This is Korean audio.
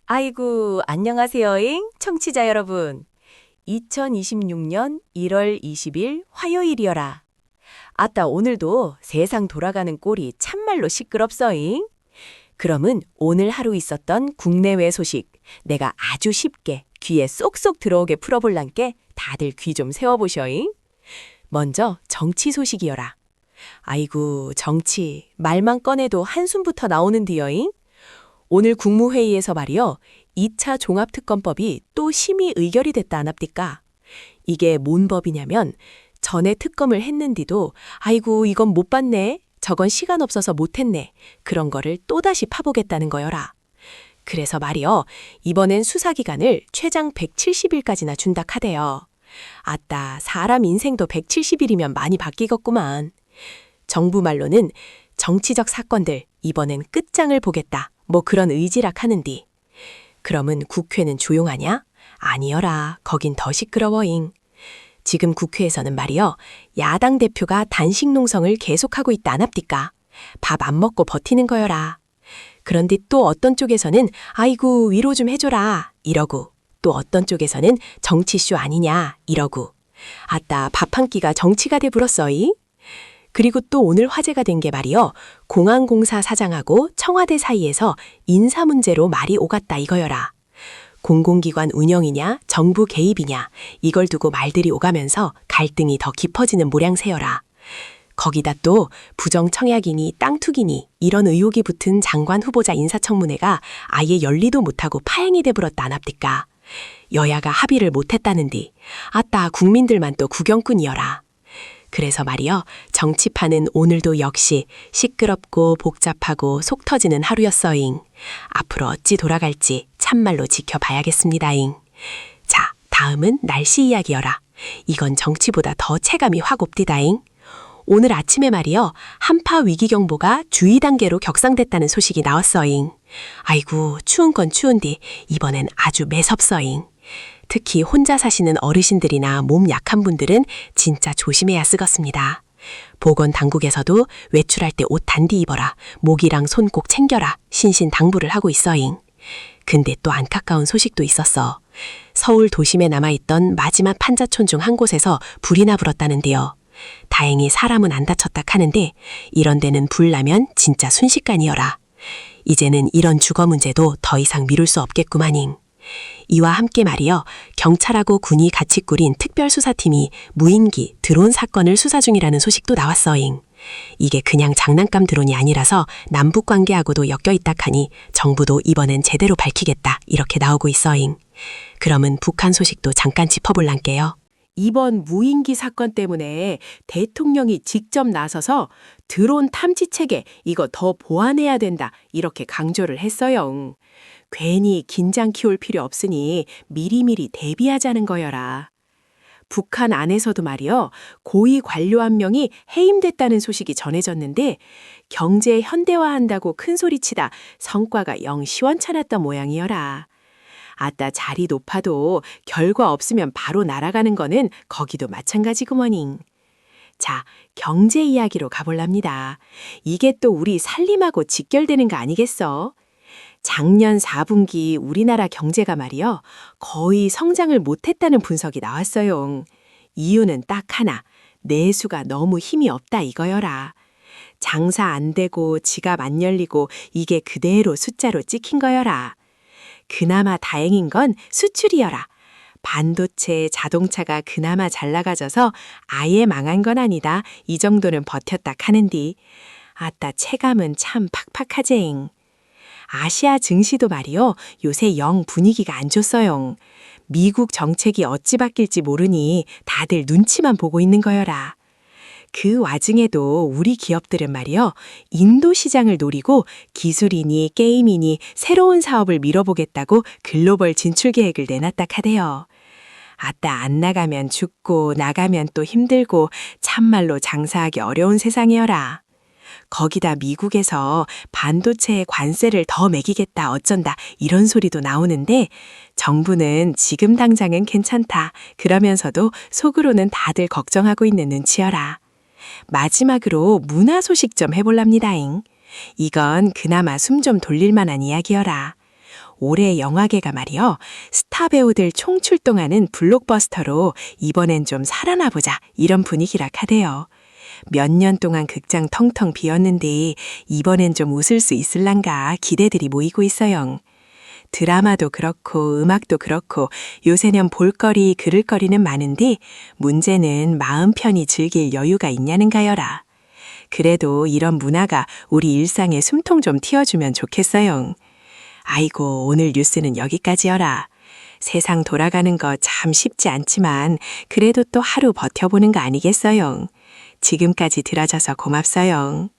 아이고, 안녕하세요잉, 청취자 여러분. 2026년 1월 20일 화요일이여라. 아따, 오늘도 세상 돌아가는 꼴이 참말로 시끄럽서잉. 그럼은 오늘 하루 있었던 국내외 소식, 내가 아주 쉽게 귀에 쏙쏙 들어오게 풀어볼란께 다들 귀 좀 세워보셔잉. 먼저 정치 소식이여라. 아이고, 정치, 말만 꺼내도 한숨부터 나오는디여잉. 오늘 국무회의에서 말이요, 2차 종합특검법이 또 심의 의결이 됐다 안합디까. 이게 뭔 법이냐면 전에 특검을 했는디도 아이고 이건 못 봤네, 저건 시간 없어서 못했네, 그런 거를 또다시 파보겠다는 거여라. 그래서 말이요, 이번엔 수사기간을 최장 170일까지나 준다 카대요. 아따, 사람 인생도 170일이면 많이 바뀌겠구만. 정부 말로는 정치적 사건들 이번엔 끝장을 보겠다, 뭐 그런 의지락 하는디. 그러면 국회는 조용하냐? 아니여라, 거긴 더 시끄러워잉. 지금 국회에서는 말이요, 야당 대표가 단식 농성을 계속하고 있다 안합디까. 밥 안 먹고 버티는 거여라. 그런데 또 어떤 쪽에서는 아이고 위로 좀 해줘라 이러고, 또 어떤 쪽에서는 정치쇼 아니냐 이러고. 아따, 밥 한 끼가 정치가 돼불었어이. 그리고 또 오늘 화제가 된 게 말이요, 공항공사 사장하고 청와대 사이에서 인사 문제로 말이 오갔다 이거여라. 공공기관 운영이냐 정부 개입이냐 이걸 두고 말들이 오가면서 갈등이 더 깊어지는 모양새여라. 거기다 또 부정청약이니 땅 투기니 이런 의혹이 붙은 장관 후보자 인사청문회가 아예 열리도 못하고 파행이 돼버렸다 안합디까. 여야가 합의를 못했다는디. 아따, 국민들만 또 구경꾼이여라. 그래서 말이요, 정치판은 오늘도 역시 시끄럽고 복잡하고 속 터지는 하루였어잉. 앞으로 어찌 돌아갈지 참말로 지켜봐야겠습니다잉. 자, 다음은 날씨 이야기여라. 이건 정치보다 더 체감이 확 옵디다잉. 오늘 아침에 말이요, 한파 위기경보가 주의 단계로 격상됐다는 소식이 나왔어잉. 아이고, 추운 건 추운디 이번엔 아주 매섭서잉. 특히 혼자 사시는 어르신들이나 몸 약한 분들은 진짜 조심해야 쓰겄습니다. 보건당국에서도 외출할 때 옷 단디 입어라, 목이랑 손 꼭 챙겨라, 신신당부를 하고 있어잉. 근데 또 안타까운 소식도 있었어. 서울 도심에 남아있던 마지막 판자촌 중 한 곳에서 불이 나불었다는데요. 다행히 사람은 안 다쳤다 하는데 이런 데는 불 나면 진짜 순식간이여라. 이제는 이런 주거 문제도 더 이상 미룰 수 없겠구마닝. 이와 함께 말이요, 경찰하고 군이 같이 꾸린 특별수사팀이 무인기, 드론 사건을 수사 중이라는 소식도 나왔어잉. 이게 그냥 장난감 드론이 아니라서 남북관계하고도 엮여있다 하니 정부도 이번엔 제대로 밝히겠다 이렇게 나오고 있어잉. 그러면 북한 소식도 잠깐 짚어볼란께요. 이번 무인기 사건 때문에 대통령이 직접 나서서 드론 탐지체계 이거 더 보완해야 된다 이렇게 강조를 했어요. 괜히 긴장 키울 필요 없으니 미리미리 대비하자는 거여라. 북한 안에서도 말이요, 고위 관료 한 명이 해임됐다는 소식이 전해졌는데 경제 현대화한다고 큰소리치다 성과가 영 시원찮았던 모양이여라. 아따, 자리 높아도 결과 없으면 바로 날아가는 거는 거기도 마찬가지구머닝. 자, 경제 이야기로 가볼랍니다. 이게 또 우리 살림하고 직결되는 거 아니겠어? 작년 4분기 우리나라 경제가 말이요, 거의 성장을 못했다는 분석이 나왔어요. 이유는 딱 하나, 내수가 너무 힘이 없다 이거여라. 장사 안 되고 지갑 안 열리고 이게 그대로 숫자로 찍힌 거여라. 그나마 다행인 건 수출이여라. 반도체, 자동차가 그나마 잘 나가져서 아예 망한 건 아니다, 이 정도는 버텼다 하는디. 아따, 체감은 참 팍팍하제잉. 아시아 증시도 말이요, 요새 영 분위기가 안 좋어요. 미국 정책이 어찌 바뀔지 모르니 다들 눈치만 보고 있는 거여라. 그 와중에도 우리 기업들은 말이요, 인도 시장을 노리고 기술이니 게임이니 새로운 사업을 밀어보겠다고 글로벌 진출 계획을 내놨다 카대요. 아따, 안 나가면 죽고 나가면 또 힘들고 참말로 장사하기 어려운 세상이여라. 거기다 미국에서 반도체에 관세를 더 매기겠다 어쩐다 이런 소리도 나오는데 정부는 지금 당장은 괜찮다 그러면서도 속으로는 다들 걱정하고 있는 눈치여라. 마지막으로 문화 소식 좀 해볼랍니다잉. 이건 그나마 숨 좀 돌릴 만한 이야기여라. 올해 영화계가 말이요. 스타 배우들 총출동하는 블록버스터로 이번엔 좀 살아나 보자 이런 분위기라 카대요. 몇 년 동안 극장 텅텅 비었는데 이번엔 좀 웃을 수 있을란가 기대들이 모이고 있어요. 드라마도 그렇고 음악도 그렇고 요새는 볼거리, 그를거리는 많은데 문제는 마음 편히 즐길 여유가 있냐는가여라. 그래도 이런 문화가 우리 일상에 숨통 좀 틔워주면 좋겠어요. 아이고, 오늘 뉴스는 여기까지여라. 세상 돌아가는 거 참 쉽지 않지만 그래도 또 하루 버텨보는 거 아니겠어요. 지금까지 들어줘서 고맙어요.